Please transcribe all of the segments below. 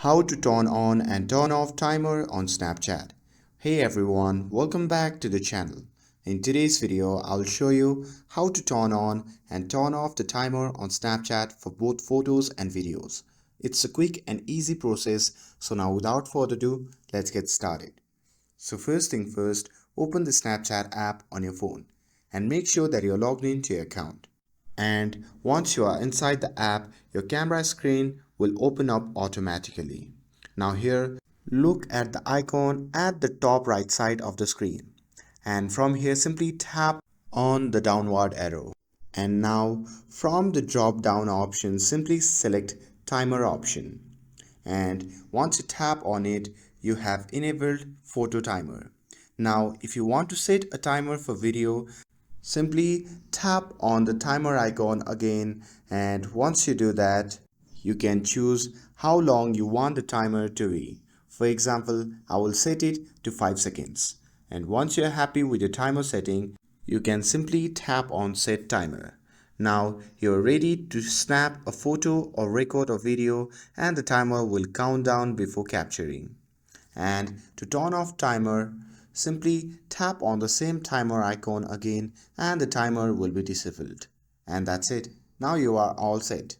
How to turn on and turn off timer on Snapchat. Hey everyone, welcome back to the channel. In today's video, I'll show you how to turn on and turn off the timer on Snapchat for both photos and videos. It's a quick and easy process, so now without further ado, let's get started. So first thing first, open the Snapchat app on your phone and make sure that you're logged into your account. And once you are inside the app, your camera screen will open up automatically. Now here, look at the icon at the top right side of the screen. And from here, simply tap on the downward arrow. And now from the drop down option, simply select timer option. And once you tap on it, you have enabled photo timer. Now, if you want to set a timer for video, simply tap on the timer icon again, and once you do that, you can choose how long you want the timer to be. For example, I will set it to 5 seconds. And once you're happy with your timer setting, you can simply tap on set timer. Now you're ready to snap a photo or record a video, and the timer will count down before capturing. And to turn off timer, simply tap on the same timer icon again and the timer will be disabled. And that's it. Now you are all set.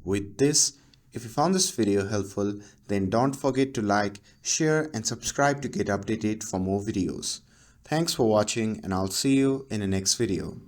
With this, if you found this video helpful, then don't forget to like, share and subscribe to get updated for more videos. Thanks for watching and I'll see you in the next video.